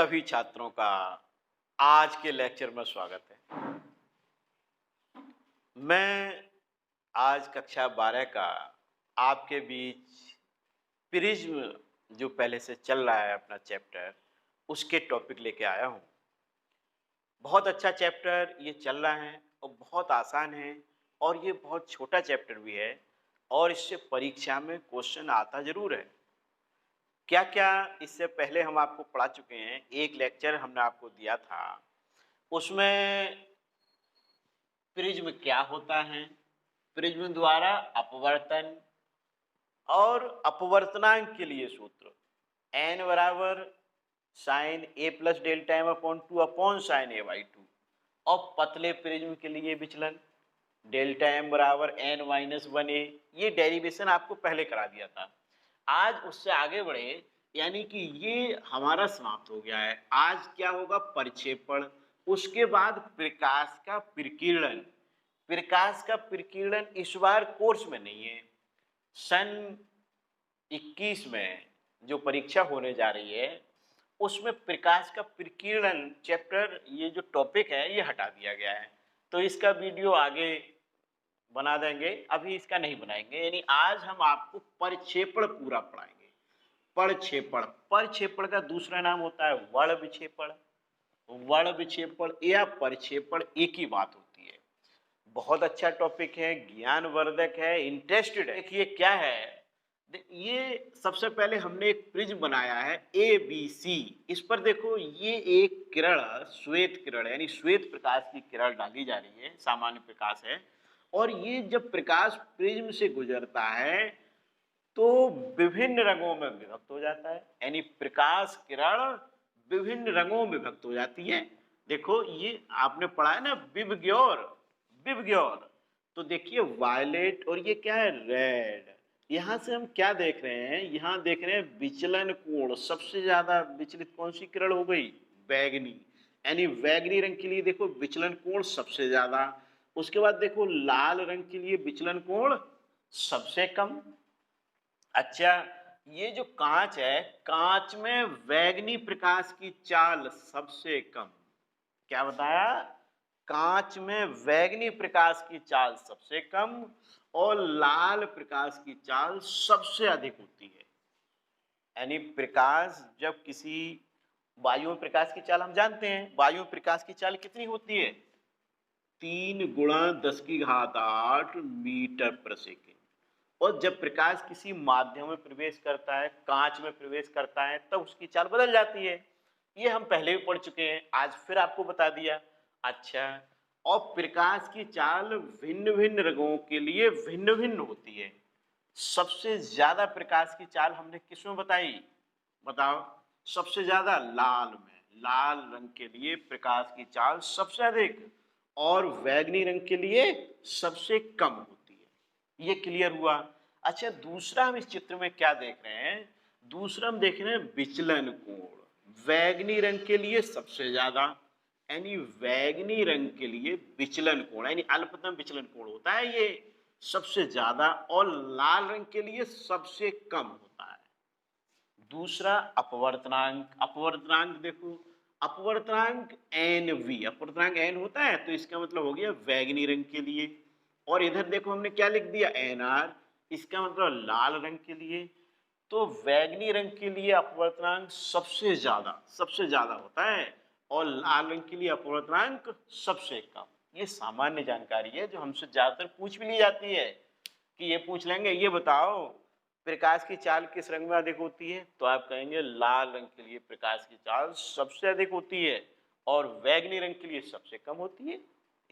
सभी छात्रों का आज के लेक्चर में स्वागत है। मैं आज कक्षा 12 का आपके बीच प्रिज्म जो पहले से चल रहा है अपना चैप्टर, उसके टॉपिक लेके आया हूँ। बहुत अच्छा चैप्टर ये चल रहा है और बहुत आसान है और ये बहुत छोटा चैप्टर भी है और इससे परीक्षा में क्वेश्चन आता ज़रूर है। क्या-क्या इससे पहले हम आपको पढ़ा चुके हैं, एक लेक्चर हमने आपको दिया था। उसमें प्रिज्म क्या होता है, प्रिज्म द्वारा अपवर्तन और अपवर्तनांक के लिए सूत्र n बराबर sine A plus delta M upon two upon sine A by two और पतले प्रिज्म के लिए विचलन डेल्टा एम बराबर एन माइनस वन ए। ये डेरिवेशन आपको पहले करा दिया था। आज उससे आगे बढ़े, यानी कि ये हमारा समाप्त हो गया है। आज क्या होगा, परिक्षेपण, उसके बाद प्रकाश का प्रकीर्णन। प्रकाश का प्रकीर्णन इस बार कोर्स में नहीं है, सन 21 में जो परीक्षा होने जा रही है उसमें प्रकाश का प्रकीर्णन चैप्टर, ये जो टॉपिक है ये हटा दिया गया है। तो इसका वीडियो आगे बना देंगे, अभी इसका नहीं बनाएंगे। यानी आज हम आपको परिक्षेपण पूरा पढ़ाएंगे। प्रक्षेपण, प्रक्षेपण का दूसरा नाम होता है वर्ण विक्षेपण। वर्ण विक्षेपण या परिक्षेपण एक ही बात होती है। बहुत अच्छा टॉपिक है, ज्ञानवर्धक है, इंटरेस्टेड है। देखिए क्या है, ये सबसे पहले हमने एक प्रिज्म बनाया है ए बी सी। इस पर देखो, ये एक किरण, श्वेत किरण यानी श्वेत प्रकाश की किरण डाली जा रही है, सामान्य प्रकाश है। और ये जब प्रकाश प्रिज्म से गुजरता है तो विभिन्न रंगों में विभक्त हो जाता है, यानी प्रकाश किरण विभिन्न रंगों में विभक्त हो जाती है। देखो ये आपने पढ़ा है ना, विबग्योर, विबग्योर। तो देखिए वायलेट और ये क्या है, रेड। यहां से हम क्या देख रहे हैं, यहां देख रहे हैं विचलन कोण। सबसे ज्यादा विचलित कौन सी किरण हो गई, बैगनी। यानी बैगनी रंग के लिए देखो विचलन कोण सबसे ज्यादा। उसके बाद देखो लाल रंग के लिए विचलन कोण सबसे कम। अच्छा, ये जो कांच है, कांच में बैगनी प्रकाश की चाल सबसे कम। क्या बताया, कांच में बैगनी प्रकाश की चाल सबसे कम और लाल प्रकाश की चाल सबसे अधिक होती है। यानी प्रकाश जब किसी, वायु में प्रकाश की चाल हम जानते हैं, वायु में प्रकाश की चाल कितनी होती है, 3 × 10⁸ मीटर प्रति सेकेंड। और जब प्रकाश किसी माध्यम में प्रवेश करता है, कांच में प्रवेश करता है, तब उसकी चाल बदल जाती है। ये हम पहले भी पढ़ चुके हैं, आज फिर आपको बता दिया। अच्छा, और प्रकाश की चाल भिन्न भिन्न रंगों के लिए भिन्न भिन्न होती है। सबसे ज्यादा प्रकाश की चाल हमने किसमें बताई, बताओ, सबसे ज्यादा लाल में। लाल रंग के लिए प्रकाश की चाल सबसे अधिक और बैगनी रंग के लिए सबसे कम होती है। ये क्लियर हुआ। अच्छा, दूसरा हम इस चित्र में क्या देख रहे हैं, दूसरा हम देख रहे हैं विचलन कोण। बैगनी रंग के लिए सबसे ज्यादा, यानी बैगनी रंग के लिए विचलन कोण यानी अल्पतम विचलन कोण होता है ये सबसे ज्यादा, और लाल रंग के लिए सबसे कम होता है। दूसरा अपवर्तनांक। अपवर्तनांक देखो, अपवर्तनांक एन वी, अपवर्तनांक एन होता है तो इसका मतलब हो गया बैगनी रंग के लिए। और इधर देखो हमने क्या लिख दिया, एन आर, इसका मतलब लाल रंग के लिए। तो बैगनी रंग के लिए अपवर्तनांक सबसे ज्यादा होता है और लाल रंग के लिए अपवर्तनांक सबसे कम। ये सामान्य जानकारी है जो हमसे ज्यादातर पूछ भी ली जाती है, कि ये पूछ लेंगे, ये बताओ प्रकाश की चाल किस रंग में अधिक होती है, तो आप कहेंगे लाल रंग के लिए प्रकाश की चाल सबसे अधिक होती है और बैगनी रंग के लिए सबसे कम होती है।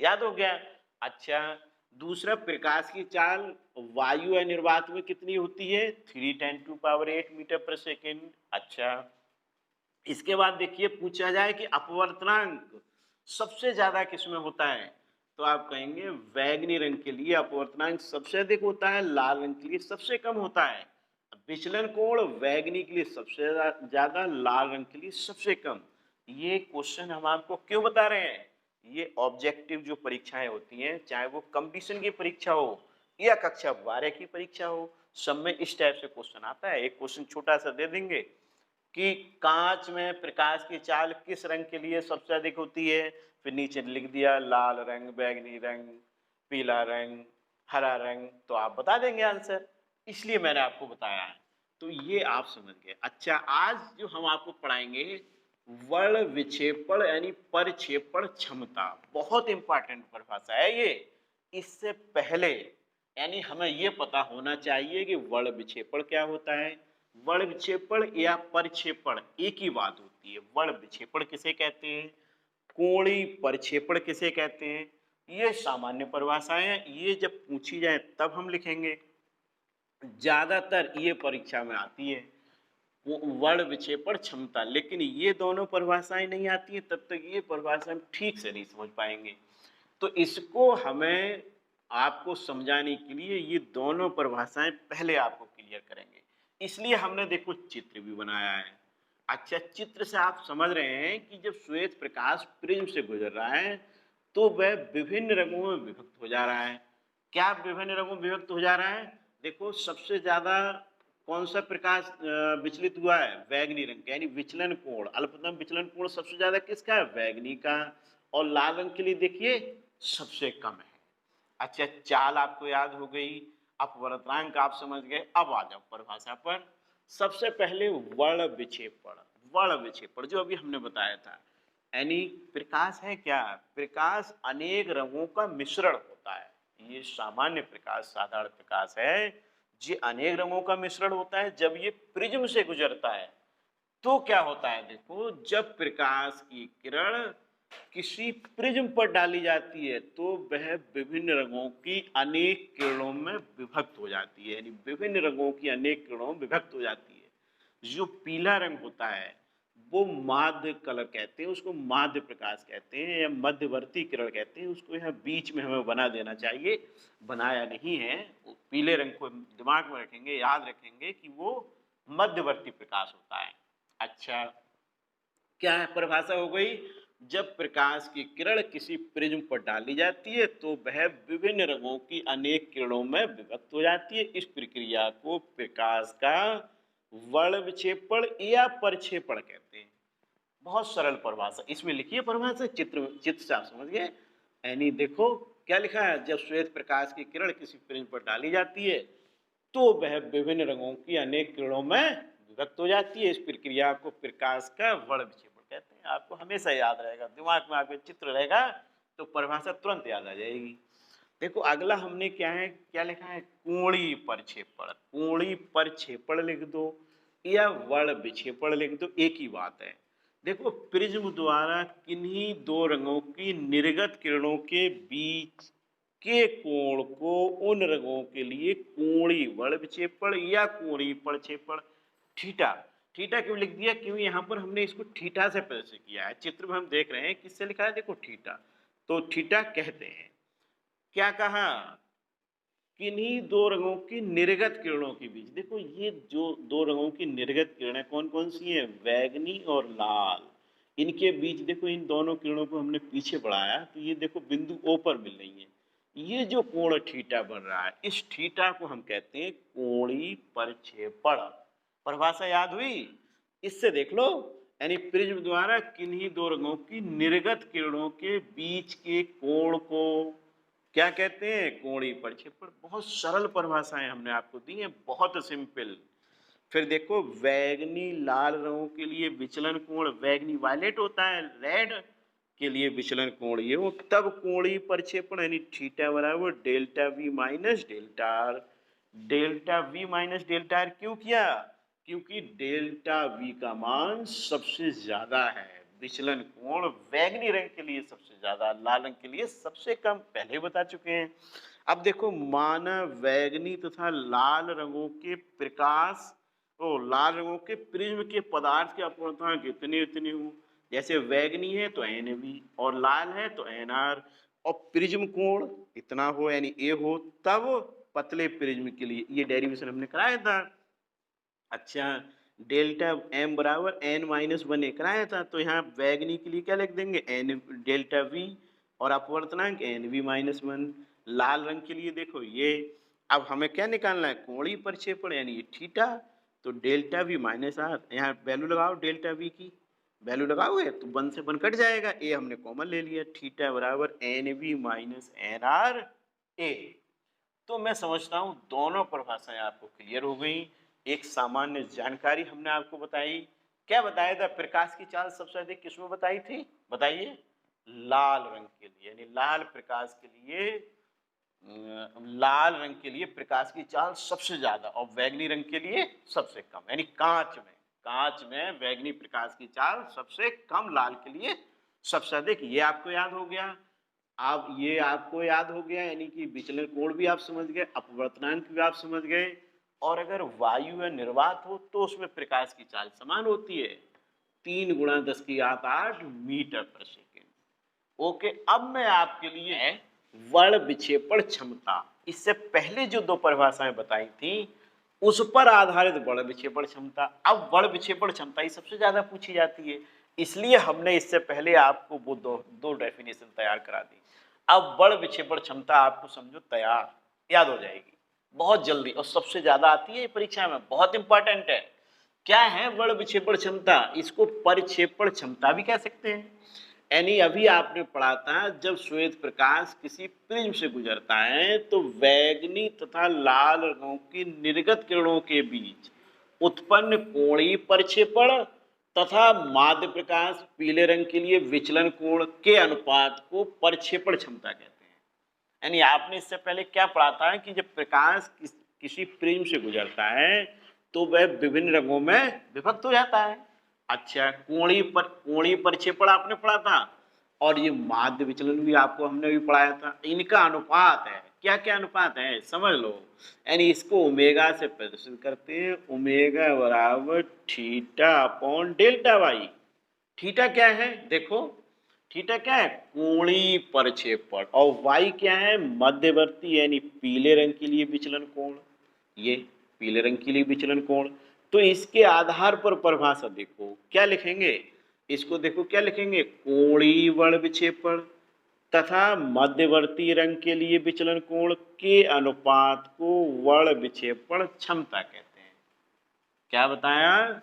याद हो गया। अच्छा, दूसरा प्रकाश की चाल वायु या निर्वात में कितनी होती है, 3×10⁸ मीटर प्रति सेकेंड। अच्छा, इसके बाद देखिए पूछा जाए कि अपवर्तनांक सबसे ज्यादा किसमें होता है, तो आप कहेंगे बैगनी रंग के लिए अपवर्तनांक सबसे अधिक होता है, लाल रंग के लिए सबसे कम होता है। विचलन कोण बैगनी के लिए सबसे ज्यादा, लाल रंग के लिए सबसे कम। ये क्वेश्चन हम आपको क्यों बता रहे हैं, ये ऑब्जेक्टिव जो परीक्षाएं होती हैं, चाहे वो कंपटीशन की परीक्षा हो या कक्षा 12 की परीक्षा हो, सब में इस टाइप से क्वेश्चन आता है। एक क्वेश्चन छोटा सा दे देंगे, कि कांच में प्रकाश की चाल किस रंग के लिए सबसे अधिक होती है। फिर नीचे लिख दिया लाल रंग, बैंगनी रंग, पीला रंग, हरा रंग, तो आप बता देंगे आंसर, इसलिए मैंने आपको बताया है। तो ये आप समझ गए। अच्छा, आज जो हम आपको पढ़ाएंगे वर्ण विक्षेपण यानी प्रक्षेपण क्षमता, बहुत इंपॉर्टेंट परिभाषा है ये। इससे पहले यानी हमें ये पता होना चाहिए कि वर्ण विक्षेपण क्या होता है। वर्ण विक्षेपण या प्रक्षेपण एक ही बात होती है। वर्ण विक्षेपण किसे कहते हैं, कोणीय प्रक्षेपण किसे कहते हैं, ये सामान्य परिभाषाएं हैं। ये जब पूछी जाए तब हम लिखेंगे, ज्यादातर ये परीक्षा में आती है वर्ण विक्षेपण क्षमता। लेकिन ये दोनों परिभाषाएं नहीं आती हैं तब तक ये परिभाषा हम ठीक से नहीं समझ पाएंगे। तो इसको हमें आपको समझाने के लिए ये दोनों परिभाषाएं पहले आपको क्लियर करेंगे, इसलिए हमने देखो चित्र भी बनाया है। अच्छा, चित्र से आप समझ रहे हैं कि जब श्वेत प्रकाश प्रिज्म से गुजर रहा है तो वह विभिन्न रंगों में विभक्त हो जा रहा है। क्या विभिन्न रंगों में विभक्त हो जा रहा है? देखो, सबसे ज्यादा कौन सा प्रकाश विचलित हुआ है? बैगनी रंग का, यानी विचलन कोण, अल्पतम विचलन कोण सबसे ज्यादा किसका है? बैगनी का। और लाल रंग के लिए देखिए सबसे कम है। अच्छा, चाल आपको याद हो गई, अपवर्तनांक आप समझ गए। अब आ जाओ परिभाषा पर। सबसे पहले वर्ण विक्षेपण। वर्ण विक्षेपण जो अभी हमने बताया था, यानी प्रकाश है क्या? प्रकाश अनेक रंगों का मिश्रण होता है। ये सामान्य प्रकाश, साधारण प्रकाश है, ये अनेक रंगों का मिश्रण होता है। जब ये प्रिज्म से गुजरता है तो क्या होता है? देखो, जब प्रकाश की किरण किसी प्रिज्म पर डाली जाती है तो वह विभिन्न रंगों की अनेक किरणों में विभक्त हो जाती है, यानी विभिन्न रंगों की अनेक किरणों में विभक्त हो जाती है। जो पीला रंग होता है वो माध्य कलर कहते हैं, उसको माध्य प्रकाश कहते हैं या मध्यवर्ती किरण कहते हैं। उसको यहाँ बीच में हमें बना देना चाहिए, बनाया नहीं है। पीले रंग को दिमाग में रखेंगे, याद रखेंगे कि वो मध्यवर्ती प्रकाश होता है। अच्छा, क्या है परिभाषा हो गई? जब प्रकाश की किरण किसी प्रिज्म पर डाली जाती है तो वह विभिन्न रंगों की अनेक किरणों में विभक्त हो जाती है। इस प्रक्रिया को प्रकाश का वर्ण विक्षेपण या प्रक्षेपण कहते हैं। बहुत सरल परिभाषा, इसमें लिखिए परिभाषा, चित्र से आप समझ गए। यानी देखो क्या लिखा है, जब श्वेत प्रकाश की किरण किसी प्रिज्म पर डाली जाती है तो वह विभिन्न रंगों की अनेक किरणों में विभक्त हो जाती है। इस प्रक्रिया को प्रकाश का वर्ण विक्षेपण कहते हैं। आपको हमेशा याद रहेगा, दिमाग में आपके चित्र रहेगा तो परिभाषा तुरंत याद आ जाएगी। देखो, अगला हमने क्या लिखा है? कोणीय प्रक्षेपण। कोणीय प्रक्षेपण लिख दो या वर्ण विक्षेपण लिख दो, एक ही बात है। देखो, प्रिज्म द्वारा किन्हीं दो रंगों की निर्गत किरणों के बीच के कोण को उन रंगों के लिए कोणीय वर्ण विक्षेपण या कोणीय प्रक्षेपण। थीटा, थीटा क्यों लिख दिया? क्यों यहाँ पर हमने इसको थीटा से प्रदर्शित किया है। चित्र में हम देख रहे हैं किससे लिखा है, देखो थीटा। तो थीटा कहते हैं, क्या कहा? किन्हीं दो रंगों की निर्गत किरणों के बीच। देखो, ये जो दो रंगों की निर्गत किरणें कौन कौन सी हैं? बैगनी और लाल। इनके बीच देखो, इन दोनों किरणों को हमने पीछे बढ़ाया तो ये देखो बिंदु ओ पर मिल रही है। ये जो कोण थीटा बन रहा है, इस थीटा को हम कहते हैं कोणीय प्रक्षेपण। परिभाषा याद हुई? इससे देख लो, यानी प्रिज्म द्वारा किन्हीं दो रंगों की निर्गत किरणों के बीच के कोण को क्या कहते हैं? कोणीय प्रक्षेपण। बहुत सरल परिभाषाएं हमने आपको दी हैं, बहुत सिंपल। फिर देखो, बैगनी लाल रंगों के लिए विचलन कोण, बैगनी वायलेट होता है, रेड के लिए विचलन कोण ये हो, तब कोणीय प्रक्षेपण यानी थीटा बराबर delta we minus delta R. Delta we minus delta R क्यों किया? क्योंकि डेल्टा वी का मान सबसे ज्यादा है। विचलन कोण बैगनी रंग के लिए सबसे ज्यादा, लाल रंग के लिए सबसे कम, पहले बता चुके हैं। अब देखो, माना बैगनी तथा लाल रंगों के प्रकाश लाल रंगों के प्रिज्म के पदार्थ के अपवर्तनांक इतने इतने हो। जैसे बैगनी है तो एन वी और लाल है तो एन आर, और प्रिज्म कोण इतना हो यानी ए हो, तब पतले प्रिज्म के लिए ये डेरिवेशन हमने कराया था। अच्छा, डेल्टा एम बराबर एन माइनस वन ए कराया था, तो यहाँ बैगनी के लिए क्या लिख देंगे? एन डेल्टा वी, और अपवर्तनांक एन वी माइनस वन। लाल रंग के लिए देखो ये, अब हमें क्या निकालना है? कोणीय प्रक्षेपण यानी ये थीटा। तो डेल्टा वी माइनस आर, यहाँ वैल्यू लगाओ डेल्टा वी की, वैल्यू लगाओगे तो 1 से 1 कट जाएगा, ए हमने कॉमन ले लिया, थीटा बराबर N V minus N R A. तो मैं समझता हूँ दोनों परिभाषाएं आपको क्लियर हो गई। एक सामान्य जानकारी हमने आपको बताई। क्या बताया था? प्रकाश की चाल सबसे अधिक किसमें बताई थी? बताइए। लाल रंग के लिए, यानी लाल प्रकाश के लिए लाल रंग के लिए प्रकाश की चाल सबसे ज्यादा और बैगनी रंग के लिए सबसे कम, यानी कांच में बैगनी प्रकाश की चाल सबसे कम, लाल के लिए सबसे अधिक। ये आपको याद हो गया। यानी कि विचलन कोण भी आप समझ गए, अपवर्तनांक भी आप समझ गए, और अगर वायु या निर्वात हो तो उसमें प्रकाश की चाल समान होती है, 3 गुणा 10 की घात 8 मीटर पर सेकेंड। ओके, अब मैं आपके लिए वर्ण विक्षेपण क्षमता, इससे पहले जो 2 परिभाषाएं बताई थी उस पर आधारित वर्ण विक्षेपण क्षमता। अब वर्ण विक्षेपण क्षमता ही सबसे ज्यादा पूछी जाती है, इसलिए हमने इससे पहले आपको वो दो डेफिनेशन तैयार करा दी। अब वर्ण विक्षेपण क्षमता आपको समझो तैयार, याद हो जाएगी बहुत जल्दी, और सबसे ज्यादा आती है परीक्षा में, बहुत इंपॉर्टेंट है। क्या है वर्ण विक्षेपण क्षमता? इसको परिक्षेपण क्षमता भी कह सकते हैं। यानी अभी आपने पढ़ा था, जब श्वेत प्रकाश किसी प्रिज्म से गुजरता है तो बैगनी तथा लाल रंगों की निर्गत किरणों के बीच उत्पन्न कोणीय परिक्षेपण तथा माध्य प्रकाश पीले रंग के लिए विचलन कोण के अनुपात को परिक्षेपण क्षमता कहते हैं। यानी आपने इससे पहले क्या पढ़ा था कि जब प्रकाश किसी प्रिज्म से गुजरता है तो वह विभिन्न रंगों में विभक्त हो जाता है। अच्छा, कोणीय परिक्षेपण आपने पढ़ा था, और ये माध्य विचलन भी आपको हमने भी पढ़ाया था। इनका अनुपात है, क्या क्या अनुपात है समझ लो। यानी इसको ओमेगा से प्रदर्शित करते हैं, ओमेगा बराबर theta upon delta Y. Theta क्या है? देखो थीटा क्या है? कोणीय प्रक्षेपण, और वाई क्या है? मध्यवर्ती यानी पीले रंग के लिए विचलन कोण। ये पीले रंग के लिए विचलन कोण। तो इसके आधार पर परिभाषा देखो क्या लिखेंगे, इसको देखो क्या लिखेंगे, कोणीय वर्ण विक्षेपण तथा मध्यवर्ती रंग के लिए विचलन कोण के अनुपात को वर्ण विक्षेपण क्षमता कहते हैं। क्या बताया?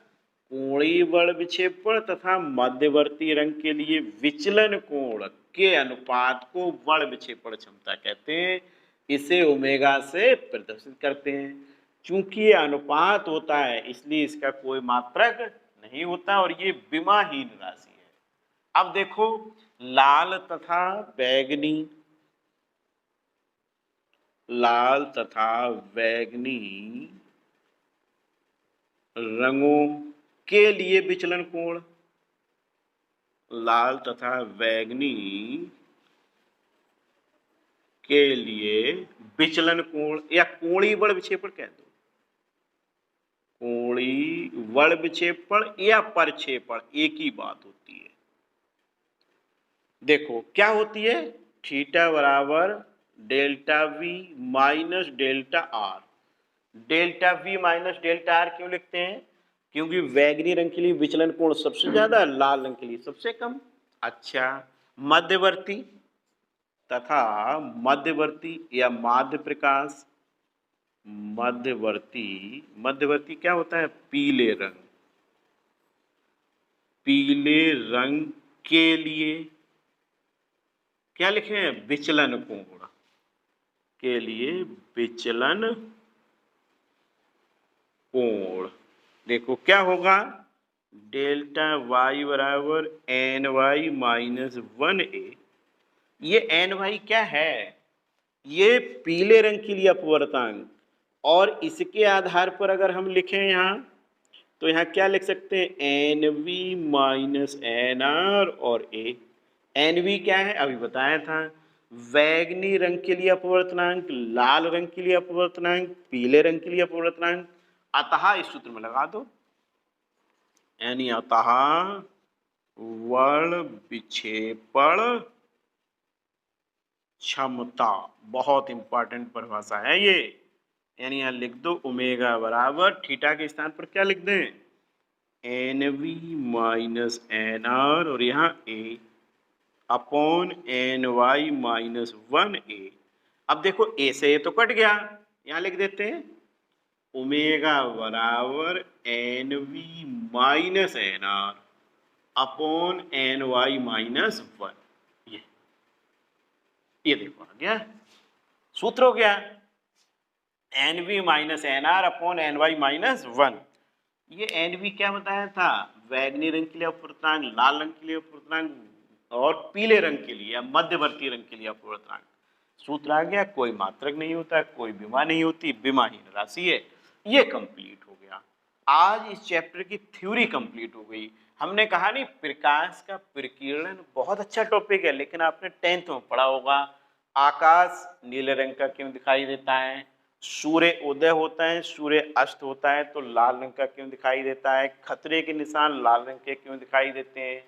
कोणीय वर्ण विक्षेपण तथा मध्यवर्ती रंग के लिए विचलन कोण के अनुपात को वर्ण विक्षेपण क्षमता कहते हैं। इसे ओमेगा से प्रदर्शित करते हैं। चूंकि ये अनुपात होता है इसलिए इसका कोई मात्रक नहीं होता और ये विमाहीन राशि है। अब देखो लाल तथा बैगनी रंगों के लिए विचलन कोण, लाल तथा बैगनी के लिए विचलन कोण या कोणीय वर्ण विक्षेपण कह दो, कोणीय वर्ण विक्षेपण या प्रक्षेपण एक ही बात होती है। देखो क्या होती है, थीटा बराबर delta we minus delta R. Delta we minus delta R क्यों लिखते हैं? क्योंकि बैगनी रंग के लिए विचलन कोण सबसे ज्यादा, लाल रंग के लिए सबसे कम। अच्छा, मध्यवर्ती तथा मध्यवर्ती या माध्य प्रकाश, मध्यवर्ती क्या होता है? पीले रंग के लिए क्या लिखे हैं? विचलन कोण के लिए विचलन कोण। देखो क्या होगा, डेल्टा वाई बराबर एन वाई माइनस 1a। ये एन वाई क्या है? ये पीले रंग के लिए अपवर्तनांक, और इसके आधार पर अगर हम लिखें यहाँ तो यहाँ क्या लिख सकते हैं? N V minus N R और ए। एन वी क्या है? अभी बताया था, बैगनी रंग के लिए अपवर्तनांक, लाल रंग के लिए अपवर्तनांक, पीले रंग के लिए अपवर्तनांक। अतः इस सूत्र में लगा दो, यानी अतः वर्ण विक्षेपण क्षमता, बहुत इंपॉर्टेंट परिभाषा है ये। यानी यहां लिख दो ओमेगा बराबर थीटा के स्थान पर क्या लिख दें? N V minus N R और यहाँ A upon N Y minus 1a। अब देखो ए से ए तो कट गया, यहां लिख देते हैं ओमेगा बराबर N V minus N R upon N Y minus one. ये देखो आ गया सूत्र हो गया N V minus N R upon N Y minus one. ये एन वी क्या बताया था, बैगनी रंग के लिए अपवर्तनांक, लाल रंग के लिए अपवर्तनांक और पीले रंग के लिए या मध्यवर्ती रंग के लिए अपवर्तनांक। सूत्र आ गया, कोई मात्रक नहीं होता, कोई विमा नहीं होती, विमाहीन राशि है। ये कंप्लीट हो गया। आज इस चैप्टर की थ्योरी कंप्लीट हो गई। हमने कहा नहीं प्रकाश का प्रकीर्णन बहुत अच्छा टॉपिक है, लेकिन आपने 10th में पढ़ा होगा आकाश नीले रंग का क्यों दिखाई देता है, सूर्य उदय होता है सूर्य अस्त होता है तो लाल रंग का क्यों दिखाई देता है, खतरे के निशान लाल रंग के क्यों दिखाई देते हैं,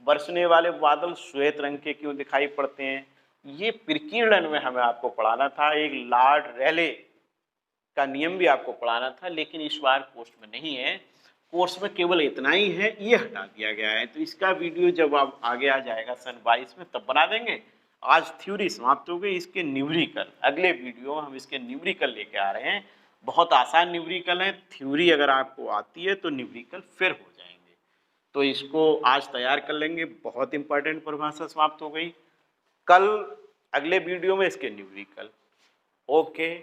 बरसने वाले बादल श्वेत रंग के क्यों दिखाई पड़ते हैं। ये प्रकीर्णन में हमें आपको पढ़ाना था। एक लॉर्ड रेले का नियम भी आपको पढ़ाना था, लेकिन इस बार कोर्स में नहीं है। कोर्स में केवल इतना ही है, ये हटा दिया गया है। तो इसका वीडियो जब आप आगे आ जाएगा सन 22 में तब बना देंगे। आज थ्योरी समाप्त हो गई, इसके न्यूमेरिकल अगले वीडियो हम इसके न्यूमेरिकल लेके आ रहे हैं। बहुत आसान न्यूमेरिकल है, थ्योरी अगर आपको आती है तो न्यूमेरिकल फिर हो जाएंगे। तो इसको आज तैयार कर लेंगे। बहुत इंपॉर्टेंट परिभाषा समाप्त हो गई। कल अगले वीडियो में इसके न्यूमेरिकल। ओके।